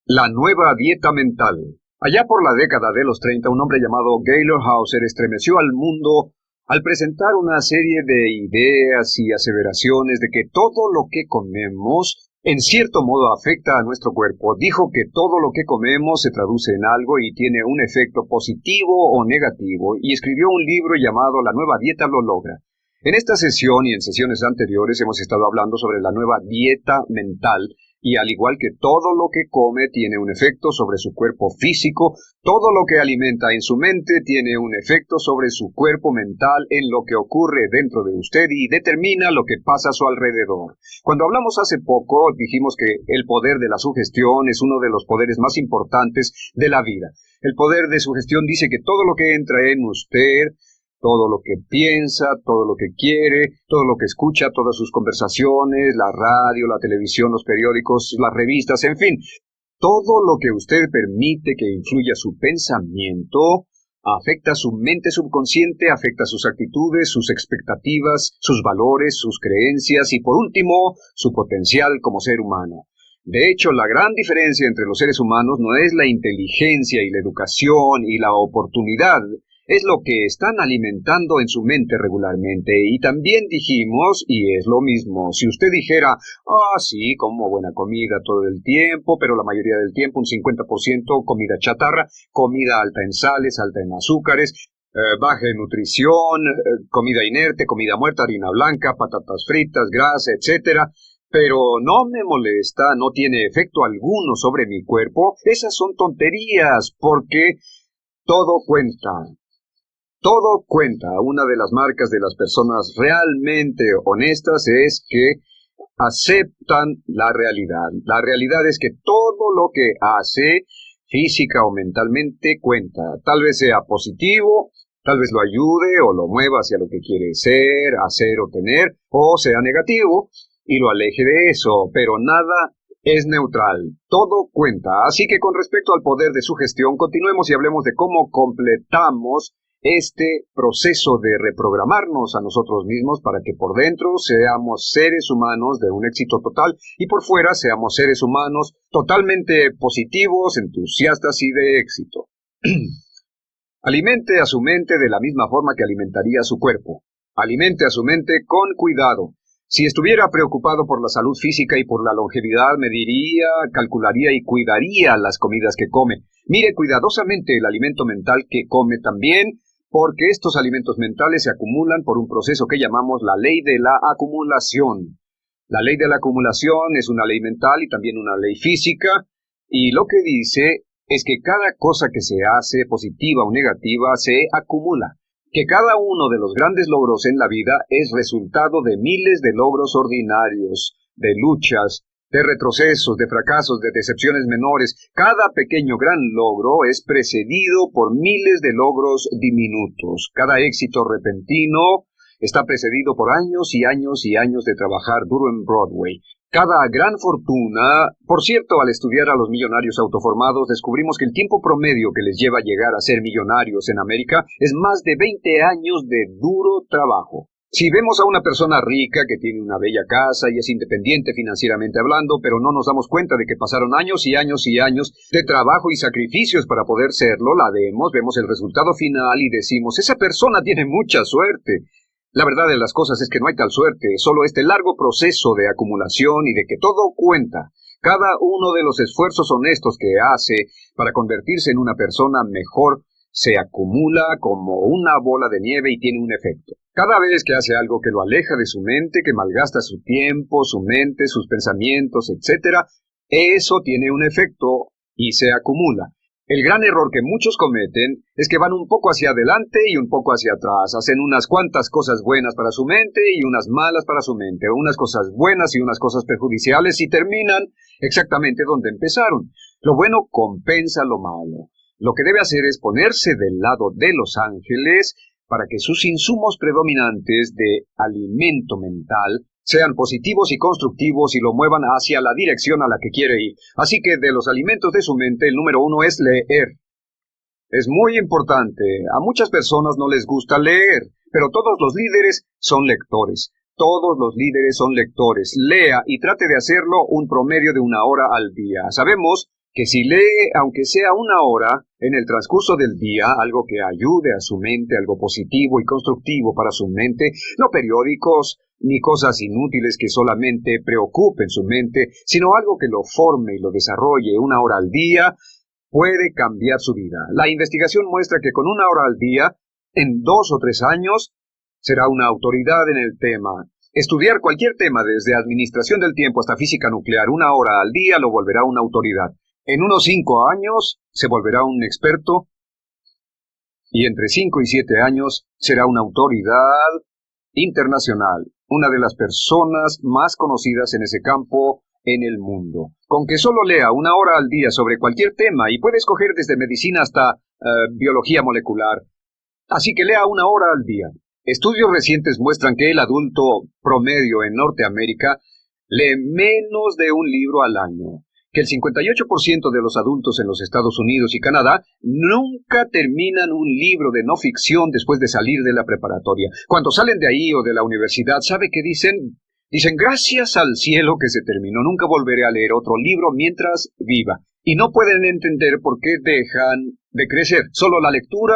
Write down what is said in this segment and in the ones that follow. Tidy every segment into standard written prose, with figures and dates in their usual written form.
La nueva dieta mental. Allá por la década de los 30, un hombre llamado Gaylord Hauser estremeció al mundo al presentar una serie de ideas y aseveraciones de que todo lo que comemos en cierto modo afecta a nuestro cuerpo. Dijo que todo lo que comemos se traduce en algo y tiene un efecto positivo o negativo, y escribió un libro llamado La nueva dieta lo logra. En esta sesión y en sesiones anteriores hemos estado hablando sobre la nueva dieta mental, y al igual que todo lo que come tiene un efecto sobre su cuerpo físico, todo lo que alimenta en su mente tiene un efecto sobre su cuerpo mental, en lo que ocurre dentro de usted y determina lo que pasa a su alrededor. Cuando hablamos hace poco, dijimos que el poder de la sugestión es uno de los poderes más importantes de la vida. El poder de sugestión dice que todo lo que entra en usted, todo lo que piensa, todo lo que quiere, todo lo que escucha, todas sus conversaciones, la radio, la televisión, los periódicos, las revistas, en fin, todo lo que usted permite que influya su pensamiento, afecta su mente subconsciente, afecta sus actitudes, sus expectativas, sus valores, sus creencias y, por último, su potencial como ser humano. De hecho, la gran diferencia entre los seres humanos no es la inteligencia y la educación y la oportunidad, es lo que están alimentando en su mente regularmente. Y también dijimos, y es lo mismo, si usted dijera, sí, como buena comida todo el tiempo, pero la mayoría del tiempo, un 50% comida chatarra, comida alta en sales, alta en azúcares, baja en nutrición, comida inerte, comida muerta, harina blanca, patatas fritas, grasa, etcétera, pero no me molesta, no tiene efecto alguno sobre mi cuerpo, esas son tonterías, porque todo cuenta. Todo cuenta. Una de las marcas de las personas realmente honestas es que aceptan la realidad. La realidad es que todo lo que hace, física o mentalmente, cuenta. Tal vez sea positivo, tal vez lo ayude o lo mueva hacia lo que quiere ser, hacer o tener, o sea negativo y lo aleje de eso, pero nada es neutral. Todo cuenta. Así que con respecto al poder de sugestión, continuemos y hablemos de cómo completamos este proceso de reprogramarnos a nosotros mismos para que por dentro seamos seres humanos de un éxito total y por fuera seamos seres humanos totalmente positivos, entusiastas y de éxito. Alimente a su mente de la misma forma que alimentaría a su cuerpo. Alimente a su mente con cuidado. Si estuviera preocupado por la salud física y por la longevidad, mediría, calcularía y cuidaría las comidas que come. Mire cuidadosamente el alimento mental que come también, porque estos alimentos mentales se acumulan por un proceso que llamamos la ley de la acumulación. La ley de la acumulación es una ley mental y también una ley física, y lo que dice es que cada cosa que se hace, positiva o negativa, se acumula. Que cada uno de los grandes logros en la vida es resultado de miles de logros ordinarios, de luchas, de retrocesos, de fracasos, de decepciones menores. Cada pequeño gran logro es precedido por miles de logros diminutos. Cada éxito repentino está precedido por años y años y años de trabajar duro en Broadway. Cada gran fortuna, por cierto, al estudiar a los millonarios autoformados, descubrimos que el tiempo promedio que les lleva a llegar a ser millonarios en América es más de 20 años de duro trabajo. Si vemos a una persona rica que tiene una bella casa y es independiente financieramente hablando, pero no nos damos cuenta de que pasaron años y años y años de trabajo y sacrificios para poder serlo, la vemos el resultado final y decimos, esa persona tiene mucha suerte. La verdad de las cosas es que no hay tal suerte, solo este largo proceso de acumulación y de que todo cuenta. Cada uno de los esfuerzos honestos que hace para convertirse en una persona mejor se acumula como una bola de nieve y tiene un efecto. Cada vez que hace algo que lo aleja de su mente, que malgasta su tiempo, su mente, sus pensamientos, etc., eso tiene un efecto y se acumula. El gran error que muchos cometen es que van un poco hacia adelante y un poco hacia atrás. Hacen unas cuantas cosas buenas para su mente y unas malas para su mente. Unas cosas buenas y unas cosas perjudiciales y terminan exactamente donde empezaron. Lo bueno compensa lo malo. Lo que debe hacer es ponerse del lado de los ángeles para que sus insumos predominantes de alimento mental sean positivos y constructivos y lo muevan hacia la dirección a la que quiere ir. Así que de los alimentos de su mente, el número 1 es leer. Es muy importante. A muchas personas no les gusta leer, pero todos los líderes son lectores. Todos los líderes son lectores. Lea y trate de hacerlo un promedio de 1 hora al día. Sabemos que si lee, aunque sea una hora, en el transcurso del día, algo que ayude a su mente, algo positivo y constructivo para su mente, no periódicos ni cosas inútiles que solamente preocupen su mente, sino algo que lo forme y lo desarrolle una hora al día, puede cambiar su vida. La investigación muestra que con una hora al día, en 2 o 3 años, será una autoridad en el tema. Estudiar cualquier tema, desde administración del tiempo hasta física nuclear, una hora al día lo volverá una autoridad. En unos 5 años se volverá un experto y entre 5 y 7 años será una autoridad internacional, una de las personas más conocidas en ese campo en el mundo. Con que solo lea una hora al día sobre cualquier tema, y puede escoger desde medicina hasta biología molecular. Así que lea una hora al día. Estudios recientes muestran que el adulto promedio en Norteamérica lee menos de un libro al año, que el 58% de los adultos en los Estados Unidos y Canadá nunca terminan un libro de no ficción después de salir de la preparatoria. Cuando salen de ahí o de la universidad, ¿sabe qué dicen? Dicen, gracias al cielo que se terminó, nunca volveré a leer otro libro mientras viva. Y no pueden entender por qué dejan de crecer. Solo la lectura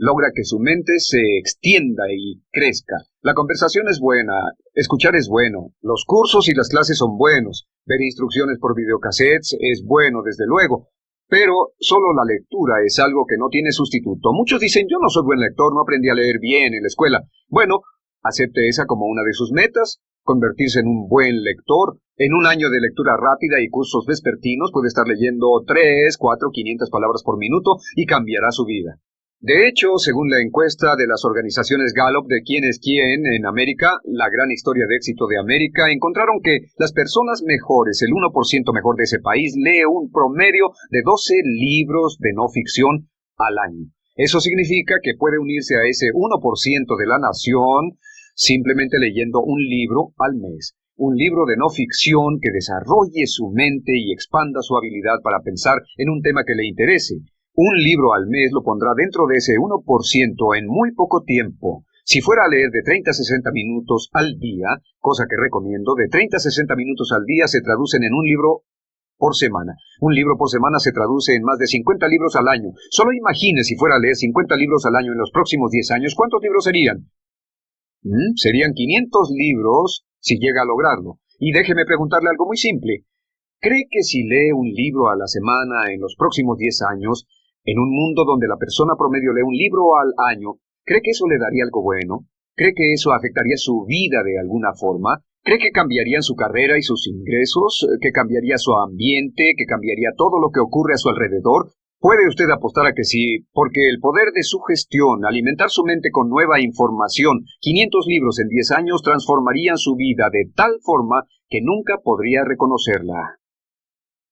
logra que su mente se extienda y crezca. La conversación es buena, escuchar es bueno, los cursos y las clases son buenos, ver instrucciones por videocassettes es bueno, desde luego, pero solo la lectura es algo que no tiene sustituto. Muchos dicen, yo no soy buen lector, no aprendí a leer bien en la escuela. Bueno, acepte esa como una de sus metas, convertirse en un buen lector. En un año de lectura rápida y cursos vespertinos puede estar leyendo 3, 4, 500 palabras por minuto y cambiará su vida. De hecho, según la encuesta de las organizaciones Gallup de quién es quién en América, la gran historia de éxito de América, encontraron que las personas mejores, el 1% mejor de ese país, lee un promedio de 12 libros de no ficción al año. Eso significa que puede unirse a ese 1% de la nación simplemente leyendo un libro al mes. Un libro de no ficción que desarrolle su mente y expanda su habilidad para pensar en un tema que le interese. Un libro al mes lo pondrá dentro de ese 1% en muy poco tiempo. Si fuera a leer de 30 a 60 minutos al día, cosa que recomiendo, de 30 a 60 minutos al día se traducen en un libro por semana. Un libro por semana se traduce en más de 50 libros al año. Solo imagine si fuera a leer 50 libros al año en los próximos 10 años, ¿cuántos libros serían? Serían 500 libros si llega a lograrlo. Y déjeme preguntarle algo muy simple. ¿Cree que si lee un libro a la semana en los próximos 10 años, en un mundo donde la persona promedio lee un libro al año, cree que eso le daría algo bueno? ¿Cree que eso afectaría su vida de alguna forma? ¿Cree que cambiarían su carrera y sus ingresos? ¿Que cambiaría su ambiente? ¿Que cambiaría todo lo que ocurre a su alrededor? Puede usted apostar a que sí, porque el poder de su gestión, alimentar su mente con nueva información, 500 libros en 10 años transformarían su vida de tal forma que nunca podría reconocerla.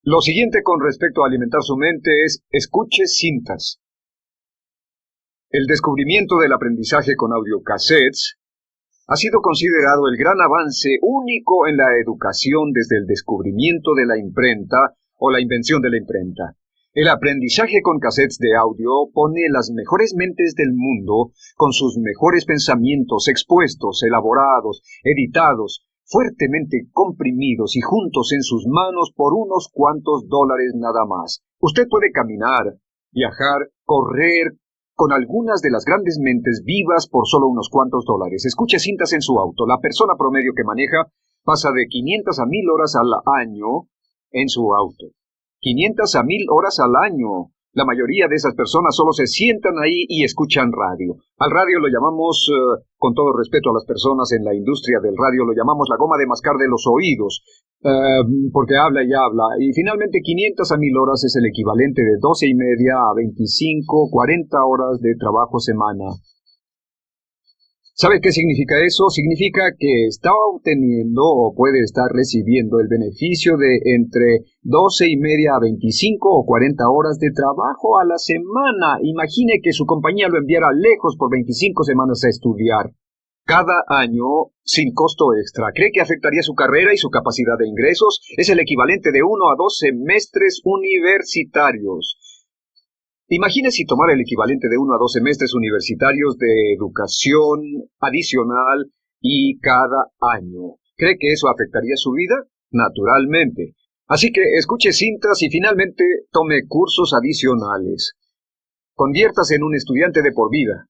Lo siguiente con respecto a alimentar su mente es escuche cintas. El descubrimiento del aprendizaje con audiocassettes ha sido considerado el gran avance único en la educación desde el descubrimiento de la imprenta o la invención de la imprenta. El aprendizaje con cassettes de audio pone las mejores mentes del mundo con sus mejores pensamientos expuestos, elaborados, editados, fuertemente comprimidos y juntos en sus manos por unos cuantos dólares nada más. Usted puede caminar, viajar, correr con algunas de las grandes mentes vivas por solo unos cuantos dólares. Escuche cintas en su auto. La persona promedio que maneja pasa de 500 a 1000 horas al año en su auto. 500 a 1000 horas al año. La mayoría de esas personas solo se sientan ahí y escuchan radio. Al radio lo llamamos, con todo respeto a las personas en la industria del radio, lo llamamos la goma de mascar de los oídos, porque habla y habla. Y finalmente 500 a 1000 horas es el equivalente de 12 y media a 25, 40 horas de trabajo semana. ¿Sabe qué significa eso? Significa que está obteniendo o puede estar recibiendo el beneficio de entre 12 y media a 25 o 40 horas de trabajo a la semana. Imagine que su compañía lo enviara lejos por 25 semanas a estudiar. Cada año, sin costo extra. ¿Cree que afectaría su carrera y su capacidad de ingresos? Es el equivalente de 1 a 2 semestres universitarios. Imagine si tomara el equivalente de 1 a 2 semestres universitarios de educación adicional y cada año. ¿Cree que eso afectaría su vida? Naturalmente. Así que escuche cintas y finalmente tome cursos adicionales. Conviértase en un estudiante de por vida.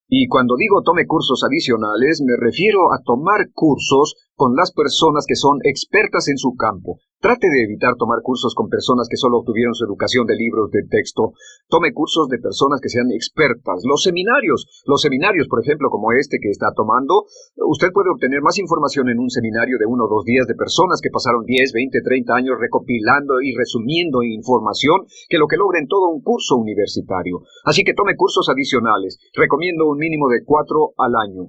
Y cuando digo tome cursos adicionales, me refiero a tomar cursos con las personas que son expertas en su campo. Trate de evitar tomar cursos con personas que solo obtuvieron su educación de libros de texto. Tome cursos de personas que sean expertas. Los seminarios, por ejemplo, como este que está tomando, usted puede obtener más información en un seminario de 1 o 2 días de personas que pasaron 10, 20, 30 años recopilando y resumiendo información que lo que logra en todo un curso universitario. Así que tome cursos adicionales. Recomiendo un mínimo de 4 al año.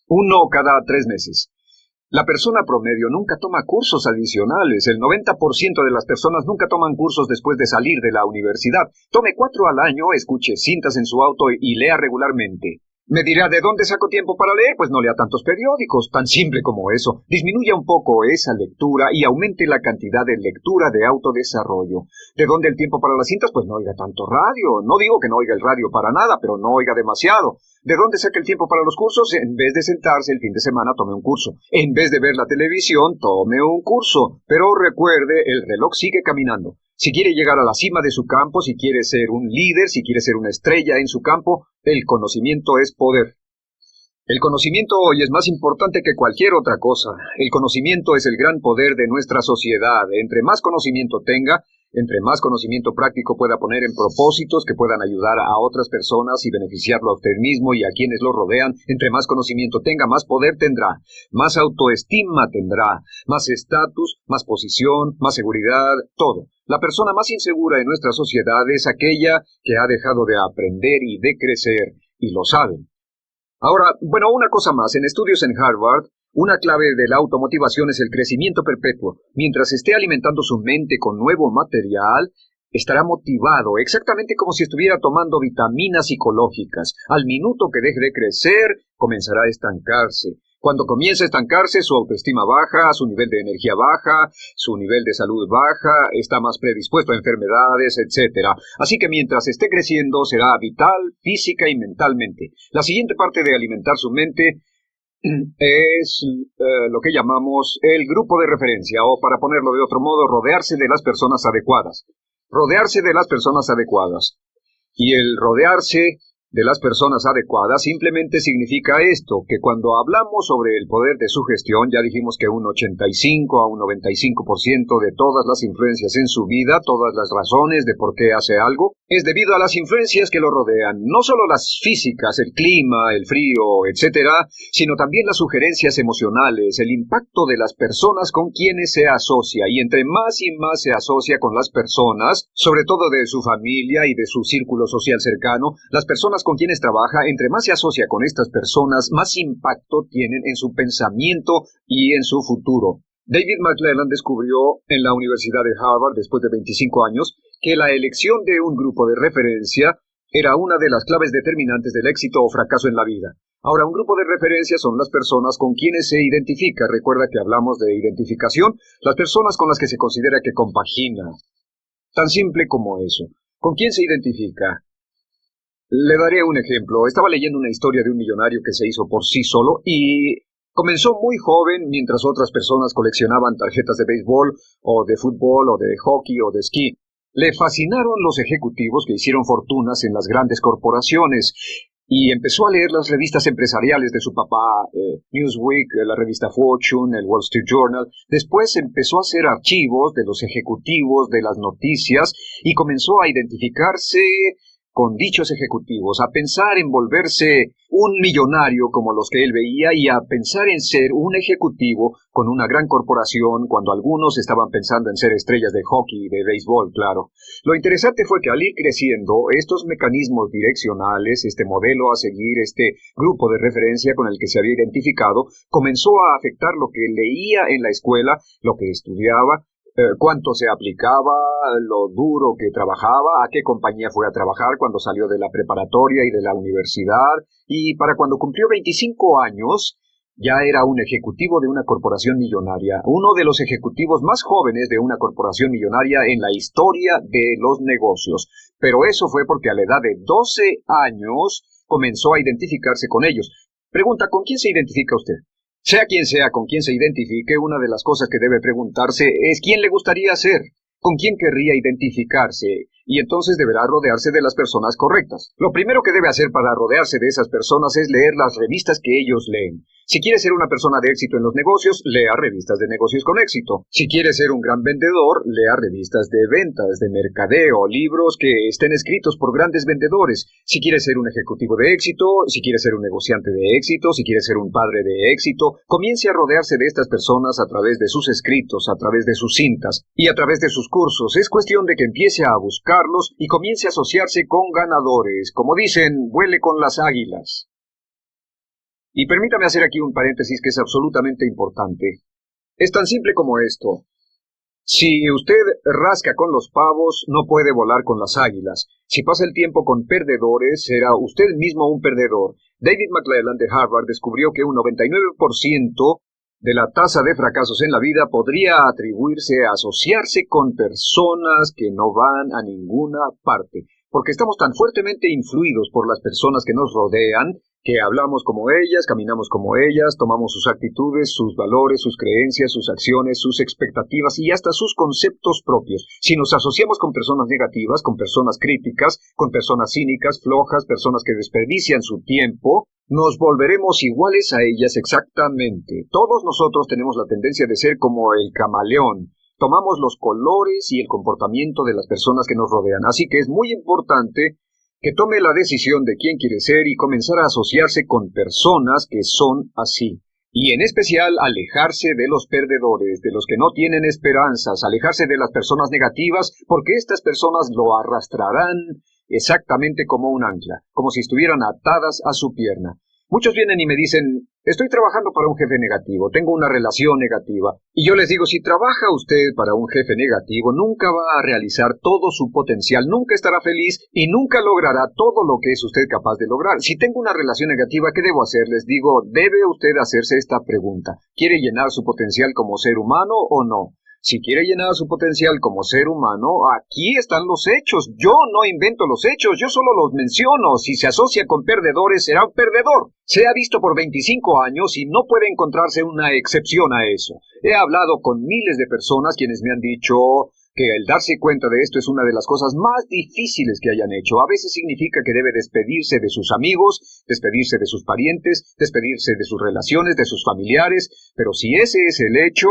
1 cada 3 meses. La persona promedio nunca toma cursos adicionales. El 90% de las personas nunca toman cursos después de salir de la universidad. Tome 4 al año, escuche cintas en su auto y lea regularmente. Me dirá, ¿de dónde saco tiempo para leer? Pues no lea tantos periódicos, tan simple como eso. Disminuya un poco esa lectura y aumente la cantidad de lectura de autodesarrollo. ¿De dónde el tiempo para las cintas? Pues no oiga tanto radio. No digo que no oiga el radio para nada, pero no oiga demasiado. ¿De dónde saca el tiempo para los cursos? En vez de sentarse el fin de semana, tome un curso. En vez de ver la televisión, tome un curso. Pero recuerde, el reloj sigue caminando. Si quiere llegar a la cima de su campo, si quiere ser un líder, si quiere ser una estrella en su campo, el conocimiento es poder. El conocimiento hoy es más importante que cualquier otra cosa. El conocimiento es el gran poder de nuestra sociedad. Entre más conocimiento tenga, entre más conocimiento práctico pueda poner en propósitos que puedan ayudar a otras personas y beneficiarlo a usted mismo y a quienes lo rodean, entre más conocimiento tenga, más poder tendrá, más autoestima tendrá, más estatus, más posición, más seguridad, todo. La persona más insegura en nuestra sociedad es aquella que ha dejado de aprender y de crecer, y lo saben. Ahora, una cosa más. En estudios en Harvard, una clave de la automotivación es el crecimiento perpetuo. Mientras esté alimentando su mente con nuevo material, estará motivado, exactamente como si estuviera tomando vitaminas psicológicas. Al minuto que deje de crecer, comenzará a estancarse. Cuando comienza a estancarse, su autoestima baja, su nivel de energía baja, su nivel de salud baja, está más predispuesto a enfermedades, etc. Así que mientras esté creciendo, será vital, física y mentalmente. La siguiente parte de alimentar su mente es lo que llamamos el grupo de referencia, o para ponerlo de otro modo, rodearse de las personas adecuadas. Rodearse de las personas adecuadas. Y el rodearse de las personas adecuadas simplemente significa esto, que cuando hablamos sobre el poder de sugestión, ya dijimos que un 85 a un 95% de todas las influencias en su vida, todas las razones de por qué hace algo, es debido a las influencias que lo rodean, no solo las físicas, el clima, el frío, etcétera, sino también las sugerencias emocionales, el impacto de las personas con quienes se asocia, y entre más y más se asocia con las personas, sobre todo de su familia y de su círculo social cercano, las personas con quienes trabaja, entre más se asocia con estas personas, más impacto tienen en su pensamiento y en su futuro. David McClelland descubrió en la Universidad de Harvard, después de 25 años, que la elección de un grupo de referencia era una de las claves determinantes del éxito o fracaso en la vida. Ahora, un grupo de referencia son las personas con quienes se identifica. Recuerda que hablamos de identificación, las personas con las que se considera que compagina. Tan simple como eso. ¿Con quién se identifica? Le daré un ejemplo. Estaba leyendo una historia de un millonario que se hizo por sí solo y comenzó muy joven mientras otras personas coleccionaban tarjetas de béisbol o de fútbol o de hockey o de esquí. Le fascinaron los ejecutivos que hicieron fortunas en las grandes corporaciones y empezó a leer las revistas empresariales de su papá, Newsweek, la revista Fortune, el Wall Street Journal. Después empezó a hacer archivos de los ejecutivos, de las noticias, y comenzó a identificarse con dichos ejecutivos, a pensar en volverse un millonario como los que él veía y a pensar en ser un ejecutivo con una gran corporación cuando algunos estaban pensando en ser estrellas de hockey y de béisbol, claro. Lo interesante fue que al ir creciendo, estos mecanismos direccionales, este modelo a seguir, este grupo de referencia con el que se había identificado, comenzó a afectar lo que leía en la escuela, lo que estudiaba, cuánto se aplicaba, lo duro que trabajaba, a qué compañía fue a trabajar cuando salió de la preparatoria y de la universidad, y para cuando cumplió 25 años, ya era un ejecutivo de una corporación millonaria, uno de los ejecutivos más jóvenes de una corporación millonaria en la historia de los negocios. Pero eso fue porque a la edad de 12 años comenzó a identificarse con ellos. Pregunta, ¿con quién se identifica usted? Sea quien sea con quien se identifique, una de las cosas que debe preguntarse es quién le gustaría ser, con quién querría identificarse, y entonces deberá rodearse de las personas correctas. Lo primero que debe hacer para rodearse de esas personas es leer las revistas que ellos leen. Si quiere ser una persona de éxito en los negocios, lea revistas de negocios con éxito. Si quiere ser un gran vendedor, lea revistas de ventas, de mercadeo, libros que estén escritos por grandes vendedores. Si quiere ser un ejecutivo de éxito, si quiere ser un negociante de éxito, si quiere ser un padre de éxito, comience a rodearse de estas personas a través de sus escritos, a través de sus cintas y a través de sus cursos. Es cuestión de que empiece a buscarlos y comience a asociarse con ganadores. Como dicen, vuele con las águilas. Y permítame hacer aquí un paréntesis que es absolutamente importante. Es tan simple como esto. Si usted rasca con los pavos, no puede volar con las águilas. Si pasa el tiempo con perdedores, será usted mismo un perdedor. David McClelland de Harvard descubrió que un 99% de la tasa de fracasos en la vida podría atribuirse a asociarse con personas que no van a ninguna parte, porque estamos tan fuertemente influidos por las personas que nos rodean, que hablamos como ellas, caminamos como ellas, tomamos sus actitudes, sus valores, sus creencias, sus acciones, sus expectativas y hasta sus conceptos propios. Si nos asociamos con personas negativas, con personas críticas, con personas cínicas, flojas, personas que desperdician su tiempo, nos volveremos iguales a ellas exactamente. Todos nosotros tenemos la tendencia de ser como el camaleón. Tomamos los colores y el comportamiento de las personas que nos rodean. Así que es muy importante que tome la decisión de quién quiere ser y comenzar a asociarse con personas que son así. Y en especial alejarse de los perdedores, de los que no tienen esperanzas, alejarse de las personas negativas, porque estas personas lo arrastrarán exactamente como un ancla, como si estuvieran atadas a su pierna. Muchos vienen y me dicen, estoy trabajando para un jefe negativo, tengo una relación negativa. Y yo les digo, si trabaja usted para un jefe negativo, nunca va a realizar todo su potencial, nunca estará feliz y nunca logrará todo lo que es usted capaz de lograr. Si tengo una relación negativa, ¿qué debo hacer? Les digo, debe usted hacerse esta pregunta. ¿Quiere llenar su potencial como ser humano o no? Si quiere llenar su potencial como ser humano, aquí están los hechos. Yo no invento los hechos, yo solo los menciono. Si se asocia con perdedores, será un perdedor. Se ha visto por 25 años y no puede encontrarse una excepción a eso. He hablado con miles de personas quienes me han dicho que el darse cuenta de esto es una de las cosas más difíciles que hayan hecho. A veces significa que debe despedirse de sus amigos, despedirse de sus parientes, despedirse de sus relaciones, de sus familiares. Pero si ese es el hecho,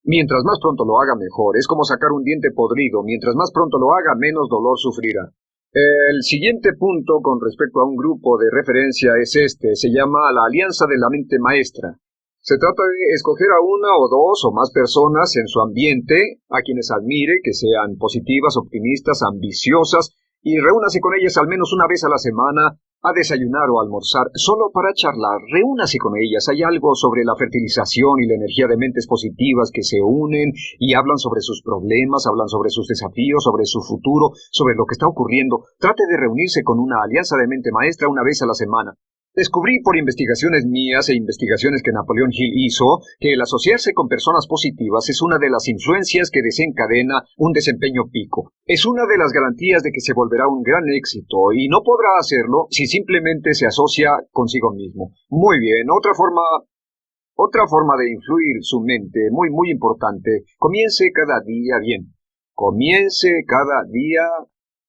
mientras más pronto lo haga, mejor. Es como sacar un diente podrido. Mientras más pronto lo haga, menos dolor sufrirá. El siguiente punto con respecto a un grupo de referencia es este. Se llama la Alianza de la Mente Maestra. Se trata de escoger a una o dos o más personas en su ambiente, a quienes admire, que sean positivas, optimistas, ambiciosas, y reúnase con ellas al menos una vez a la semana, a desayunar o almorzar, solo para charlar. Reúnase con ellas. Hay algo sobre la fertilización y la energía de mentes positivas que se unen y hablan sobre sus problemas, hablan sobre sus desafíos, sobre su futuro, sobre lo que está ocurriendo. Trate de reunirse con una alianza de mente maestra una vez a la semana. Descubrí por investigaciones mías e investigaciones que Napoleón Hill hizo que el asociarse con personas positivas es una de las influencias que desencadena un desempeño pico. Es una de las garantías de que se volverá un gran éxito y no podrá hacerlo si simplemente se asocia consigo mismo. Muy bien, otra forma de influir su mente, muy importante. Comience cada día bien. Comience cada día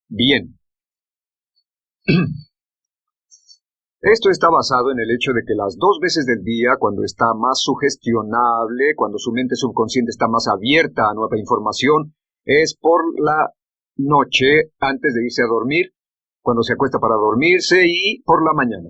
bien. Esto está basado en el hecho de que las 2 veces del día, cuando está más sugestionable, cuando su mente subconsciente está más abierta a nueva información, es por la noche antes de irse a dormir, cuando se acuesta para dormirse y por la mañana.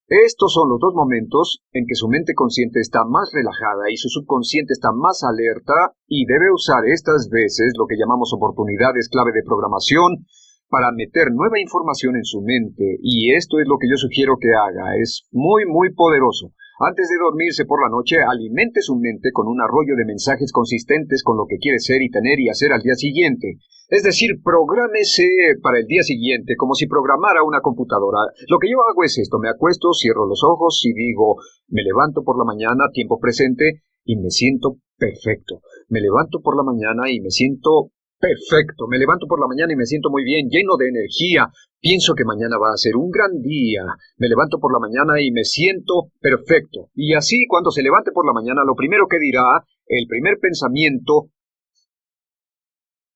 Estos son los 2 momentos en que su mente consciente está más relajada y su subconsciente está más alerta y debe usar estas veces lo que llamamos oportunidades clave de programación para meter nueva información en su mente, y esto es lo que yo sugiero que haga. Es muy poderoso. Antes de dormirse por la noche, alimente su mente con un arroyo de mensajes consistentes con lo que quiere ser y tener y hacer al día siguiente. Es decir, prográmese para el día siguiente como si programara una computadora. Lo que yo hago es esto: me acuesto, cierro los ojos y digo, me levanto por la mañana, tiempo presente, y me siento perfecto. Me levanto por la mañana y me siento Perfecto, me levanto por la mañana y me siento muy bien, lleno de energía. Pienso que mañana va a ser un gran día. Me levanto por la mañana y me siento perfecto. Y así, cuando se levante por la mañana, lo primero que dirá, el primer pensamiento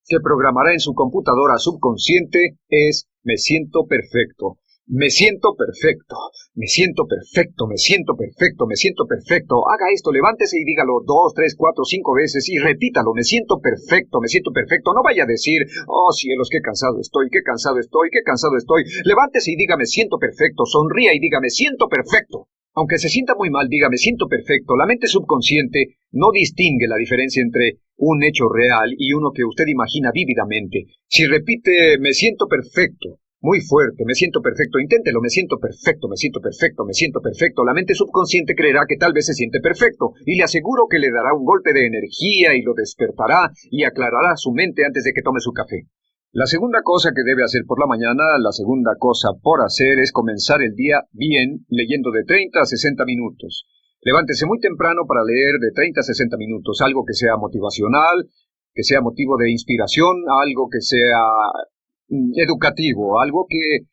que programará en su computadora subconsciente es: me siento perfecto. Me siento perfecto, me siento perfecto, me siento perfecto, me siento perfecto. Haga esto, levántese y dígalo 2, 3, 4, 5 veces y repítalo. Me siento perfecto, me siento perfecto. No vaya a decir: oh cielos, qué cansado estoy, qué cansado estoy, qué cansado estoy. Levántese y diga: me siento perfecto. Sonría y diga: me siento perfecto. Aunque se sienta muy mal, diga: me siento perfecto. La mente subconsciente no distingue la diferencia entre un hecho real y uno que usted imagina vívidamente. Si repite: me siento perfecto, muy fuerte, me siento perfecto, inténtelo: me siento perfecto, me siento perfecto, me siento perfecto. La mente subconsciente creerá que tal vez se siente perfecto, y le aseguro que le dará un golpe de energía y lo despertará y aclarará su mente antes de que tome su café. La segunda cosa que debe hacer por la mañana, la segunda cosa por hacer, es comenzar el día bien, leyendo de 30 a 60 minutos. Levántese muy temprano para leer de 30 a 60 minutos, algo que sea motivacional, que sea motivo de inspiración, algo que sea educativo, algo que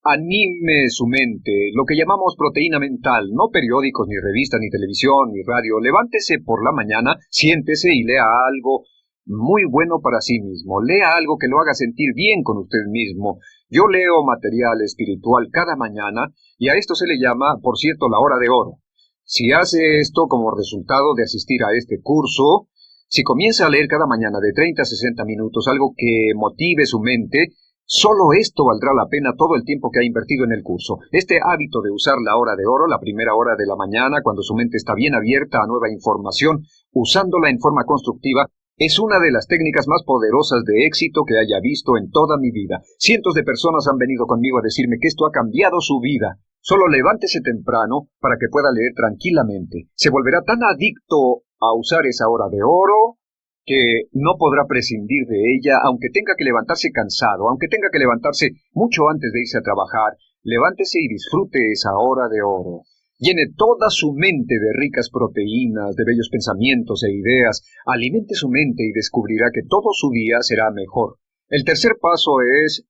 anime su mente, lo que llamamos proteína mental, no periódicos, ni revistas, ni televisión, ni radio. Levántese por la mañana, siéntese y lea algo muy bueno para sí mismo. Lea algo que lo haga sentir bien con usted mismo. Yo leo material espiritual cada mañana y a esto se le llama, por cierto, la hora de oro. Si hace esto como resultado de asistir a este curso, si comienza a leer cada mañana de 30 a 60 minutos algo que motive su mente, solo esto valdrá la pena todo el tiempo que ha invertido en el curso. Este hábito de usar la hora de oro, la primera hora de la mañana, cuando su mente está bien abierta a nueva información, usándola en forma constructiva, es una de las técnicas más poderosas de éxito que haya visto en toda mi vida. Cientos de personas han venido conmigo a decirme que esto ha cambiado su vida. Solo levántese temprano para que pueda leer tranquilamente. Se volverá tan adicto a usar esa hora de oro que no podrá prescindir de ella, aunque tenga que levantarse cansado, aunque tenga que levantarse mucho antes de irse a trabajar. Levántese y disfrute esa hora de oro. Llene toda su mente de ricas proteínas, de bellos pensamientos e ideas. Alimente su mente y descubrirá que todo su día será mejor. El tercer paso es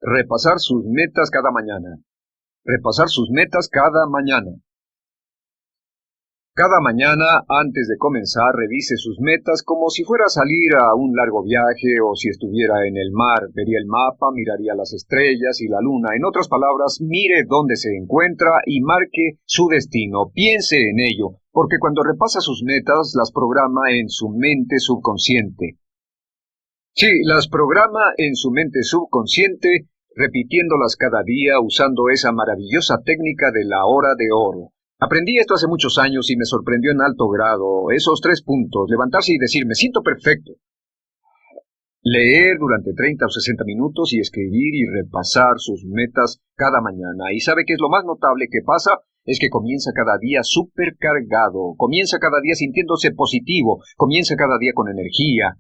repasar sus metas cada mañana. Repasar sus metas cada mañana. Cada mañana, antes de comenzar, revise sus metas como si fuera a salir a un largo viaje o si estuviera en el mar. Vería el mapa, miraría las estrellas y la luna. En otras palabras, mire dónde se encuentra y marque su destino. Piense en ello, porque cuando repasa sus metas, las programa en su mente subconsciente. Sí, las programa en su mente subconsciente, repitiéndolas cada día usando esa maravillosa técnica de la hora de oro. Aprendí esto hace muchos años y me sorprendió en alto grado. Esos 3 puntos: levantarse y decir: me siento perfecto. Leer durante 30 o 60 minutos y escribir y repasar sus metas cada mañana. ¿Y sabe qué es lo más notable que pasa? Es que comienza cada día supercargado, comienza cada día sintiéndose positivo, comienza cada día con energía.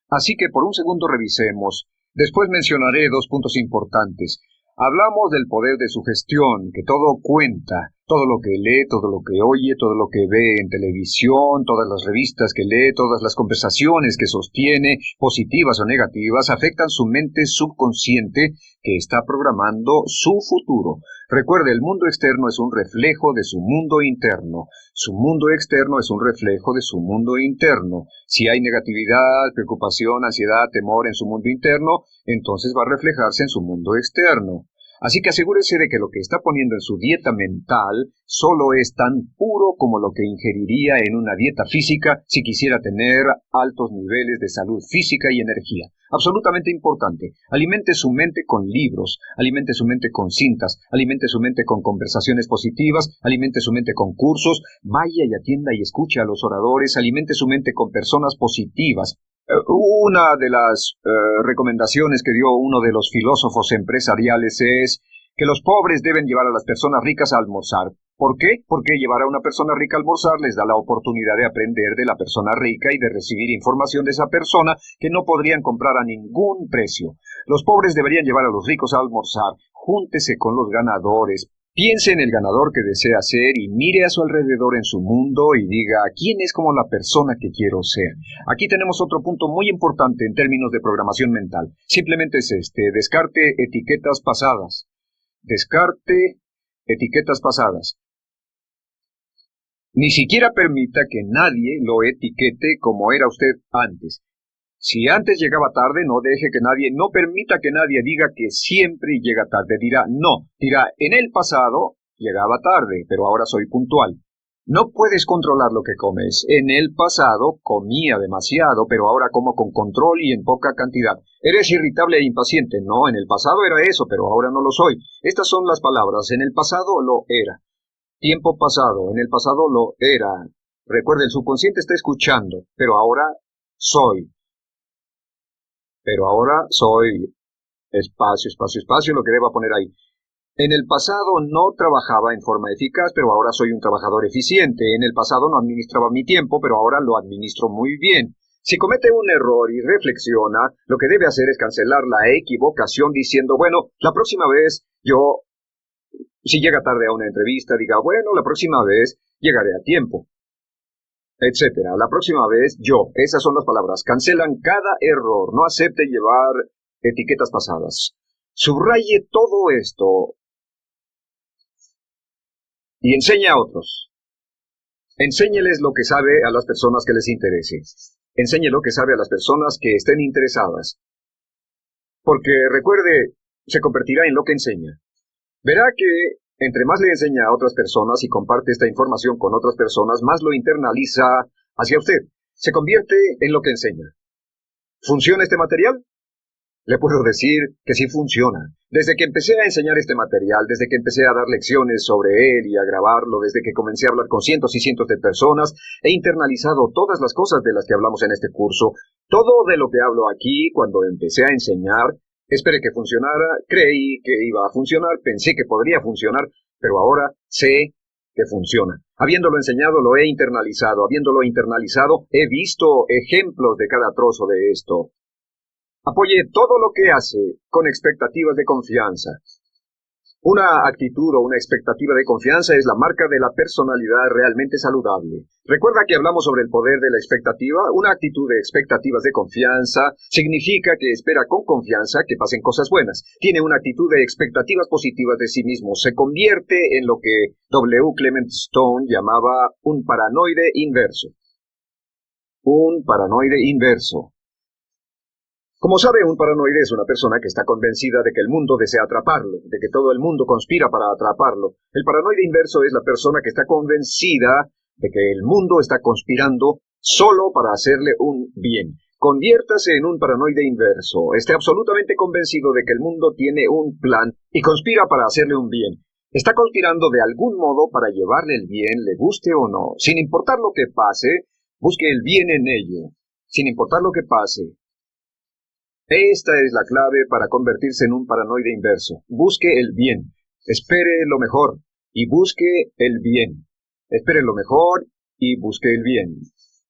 Así que por un segundo revisemos. Después mencionaré 2 puntos importantes. Hablamos del poder de sugestión, que todo cuenta, todo lo que lee, todo lo que oye, todo lo que ve en televisión, todas las revistas que lee, todas las conversaciones que sostiene, positivas o negativas, afectan su mente subconsciente que está programando su futuro. Recuerde, el mundo externo es un reflejo de su mundo interno. Su mundo externo es un reflejo de su mundo interno. Si hay negatividad, preocupación, ansiedad, temor en su mundo interno, entonces va a reflejarse en su mundo externo. Así que asegúrese de que lo que está poniendo en su dieta mental solo es tan puro como lo que ingeriría en una dieta física si quisiera tener altos niveles de salud física y energía. Absolutamente importante. Alimente su mente con libros, alimente su mente con cintas, alimente su mente con conversaciones positivas, alimente su mente con cursos, vaya y atienda y escuche a los oradores, alimente su mente con personas positivas. Una de las recomendaciones que dio uno de los filósofos empresariales es que los pobres deben llevar a las personas ricas a almorzar. ¿Por qué? Porque llevar a una persona rica a almorzar les da la oportunidad de aprender de la persona rica y de recibir información de esa persona que no podrían comprar a ningún precio. Los pobres deberían llevar a los ricos a almorzar. Júntese con los ganadores. Piense en el ganador que desea ser y mire a su alrededor en su mundo y diga, ¿quién es como la persona que quiero ser? Aquí tenemos otro punto muy importante en términos de programación mental. Simplemente es descarte etiquetas pasadas. Descarte etiquetas pasadas. Ni siquiera permita que nadie lo etiquete como era usted antes. Si antes llegaba tarde, no permita que nadie diga que siempre llega tarde. Dirá, en el pasado llegaba tarde, pero ahora soy puntual. No puedes controlar lo que comes. En el pasado comía demasiado, pero ahora como con control y en poca cantidad. Eres irritable e impaciente. No, en el pasado era eso, pero ahora no lo soy. Estas son las palabras. En el pasado lo era. Tiempo pasado. En el pasado lo era. Recuerde, el subconsciente está escuchando, pero ahora soy. Pero ahora soy espacio, lo que deba poner ahí. En el pasado no trabajaba en forma eficaz, pero ahora soy un trabajador eficiente. En el pasado no administraba mi tiempo, pero ahora lo administro muy bien. Si comete un error y reflexiona, lo que debe hacer es cancelar la equivocación diciendo, la próxima vez si llega tarde a una entrevista, diga, la próxima vez llegaré a tiempo, etcétera. La próxima vez esas son las palabras. Cancelan cada error. No acepte llevar etiquetas pasadas. Subraye todo esto y enseñe a otros. Enséñeles lo que sabe a las personas que les interese. Enseñe lo que sabe a las personas que estén interesadas. Porque recuerde, se convertirá en lo que enseña. Verá que entre más le enseña a otras personas y comparte esta información con otras personas, más lo internaliza hacia usted. Se convierte en lo que enseña. ¿Funciona este material? Le puedo decir que sí funciona. Desde que empecé a enseñar este material, desde que empecé a dar lecciones sobre él y a grabarlo, desde que comencé a hablar con cientos y cientos de personas, he internalizado todas las cosas de las que hablamos en este curso. Todo de lo que hablo aquí, cuando empecé a enseñar, esperé que funcionara, creí que iba a funcionar, pensé que podría funcionar, pero ahora sé que funciona. Habiéndolo enseñado, lo he internalizado. Habiéndolo internalizado, he visto ejemplos de cada trozo de esto. Apoye todo lo que hace con expectativas de confianza. Una actitud o una expectativa de confianza es la marca de la personalidad realmente saludable. ¿Recuerda que hablamos sobre el poder de la expectativa? Una actitud de expectativas de confianza significa que espera con confianza que pasen cosas buenas. Tiene una actitud de expectativas positivas de sí mismo. Se convierte en lo que W. Clement Stone llamaba un paranoide inverso. Un paranoide inverso. Como sabe, un paranoide es una persona que está convencida de que el mundo desea atraparlo, de que todo el mundo conspira para atraparlo. El paranoide inverso es la persona que está convencida de que el mundo está conspirando solo para hacerle un bien. Conviértase en un paranoide inverso. Esté absolutamente convencido de que el mundo tiene un plan y conspira para hacerle un bien. Está conspirando de algún modo para llevarle el bien, le guste o no. Sin importar lo que pase, busque el bien en ello. Sin importar lo que pase. Esta es la clave para convertirse en un paranoide inverso. Busque el bien. Espere lo mejor y busque el bien. Espere lo mejor y busque el bien.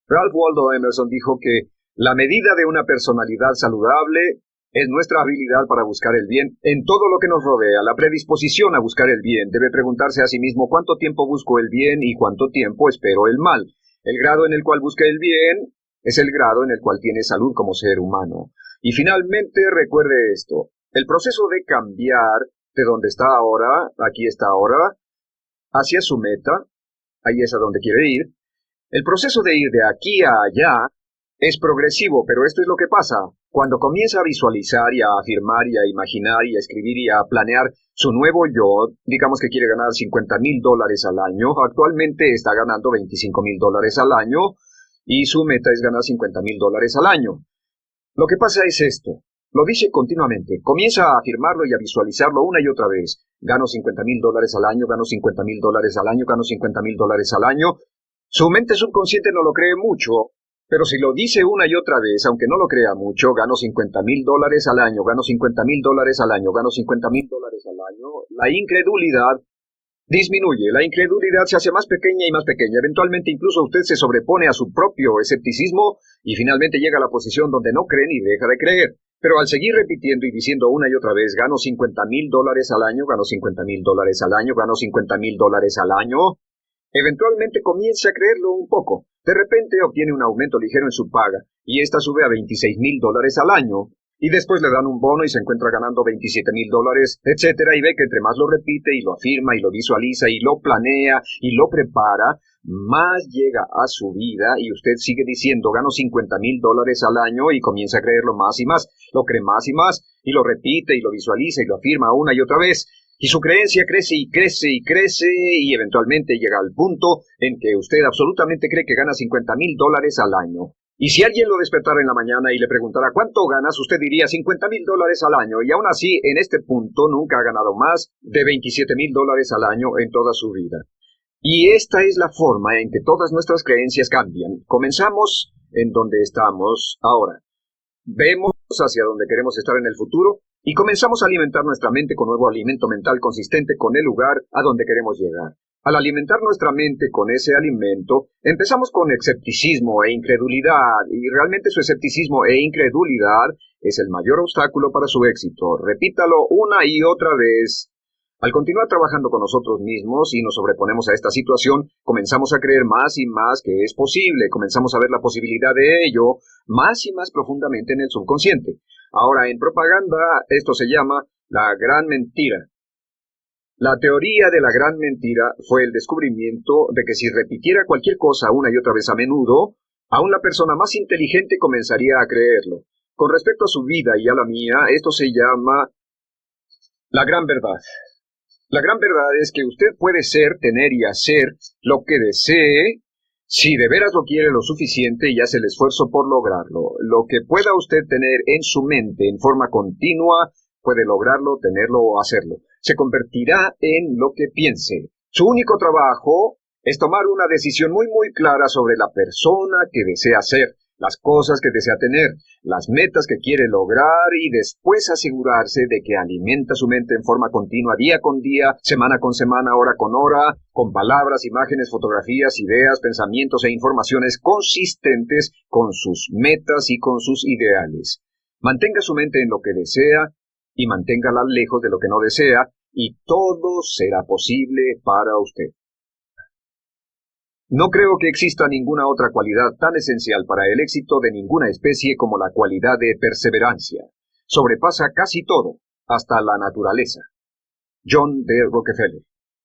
Ralph Waldo Emerson dijo que la medida de una personalidad saludable es nuestra habilidad para buscar el bien en todo lo que nos rodea. La predisposición a buscar el bien debe preguntarse a sí mismo cuánto tiempo busco el bien y cuánto tiempo espero el mal. El grado en el cual busca el bien es el grado en el cual tiene salud como ser humano. Y finalmente recuerde esto, el proceso de cambiar de donde está ahora, aquí está ahora, hacia su meta, ahí es a donde quiere ir. El proceso de ir de aquí a allá es progresivo, pero esto es lo que pasa. Cuando comienza a visualizar y a afirmar y a imaginar y a escribir y a planear su nuevo yo, digamos que quiere ganar $50,000 al año, actualmente está ganando $25,000 al año y su meta es ganar $50,000 al año. Lo que pasa es esto, lo dice continuamente, comienza a afirmarlo y a visualizarlo una y otra vez. Gano $50,000 al año, gano $50,000 al año, gano $50,000 al año. Su mente subconsciente no lo cree mucho, pero si lo dice una y otra vez, aunque no lo crea mucho, gano $50,000 al año, gano $50,000 al año, gano $50,000 al año, la incredulidad disminuye, la incredulidad se hace más pequeña y más pequeña. Eventualmente incluso usted se sobrepone a su propio escepticismo y finalmente llega a la posición donde no cree ni deja de creer. Pero al seguir repitiendo y diciendo una y otra vez, gano $50,000 al año, gano $50,000 al año, gano $50,000 al año, eventualmente comienza a creerlo un poco. De repente obtiene un aumento ligero en su paga, y ésta sube a $26,000 al año, y después le dan un bono y se encuentra ganando $27,000, etcétera, y ve que entre más lo repite y lo afirma y lo visualiza y lo planea y lo prepara, más llega a su vida y usted sigue diciendo gano $50,000 al año y comienza a creerlo más y más, lo cree más y lo repite y lo visualiza y lo afirma una y otra vez. Y su creencia crece y crece y crece y eventualmente llega al punto en que usted absolutamente cree que gana $50,000 al año. Y si alguien lo despertara en la mañana y le preguntara ¿cuánto ganas?, usted diría $50,000 al año, y aún así, en este punto, nunca ha ganado más de $27,000 al año en toda su vida. Y esta es la forma en que todas nuestras creencias cambian. Comenzamos en donde estamos ahora. Vemos hacia donde queremos estar en el futuro y comenzamos a alimentar nuestra mente con nuevo alimento mental consistente con el lugar a donde queremos llegar. Al alimentar nuestra mente con ese alimento, empezamos con escepticismo e incredulidad, y realmente su escepticismo e incredulidad es el mayor obstáculo para su éxito. Repítalo una y otra vez. Al continuar trabajando con nosotros mismos y nos sobreponemos a esta situación, comenzamos a creer más y más que es posible, comenzamos a ver la posibilidad de ello más y más profundamente en el subconsciente. Ahora, en propaganda, esto se llama la gran mentira. La teoría de la gran mentira fue el descubrimiento de que si repitiera cualquier cosa una y otra vez a menudo, aún la persona más inteligente comenzaría a creerlo. Con respecto a su vida y a la mía, esto se llama la gran verdad. La gran verdad es que usted puede ser, tener y hacer lo que desee si de veras lo quiere lo suficiente y hace el esfuerzo por lograrlo. Lo que pueda usted tener en su mente en forma continua, puede lograrlo, tenerlo o hacerlo. Se convertirá en lo que piense. Su único trabajo es tomar una decisión muy clara sobre la persona que desea ser, las cosas que desea tener, las metas que quiere lograr y después asegurarse de que alimenta su mente en forma continua, día con día, semana con semana, hora con hora, con palabras, imágenes, fotografías, ideas, pensamientos e informaciones consistentes con sus metas y con sus ideales. Mantenga su mente en lo que desea y manténgala lejos de lo que no desea, y todo será posible para usted. No creo que exista ninguna otra cualidad tan esencial para el éxito de ninguna especie como la cualidad de perseverancia. Sobrepasa casi todo, hasta la naturaleza. John D. Rockefeller.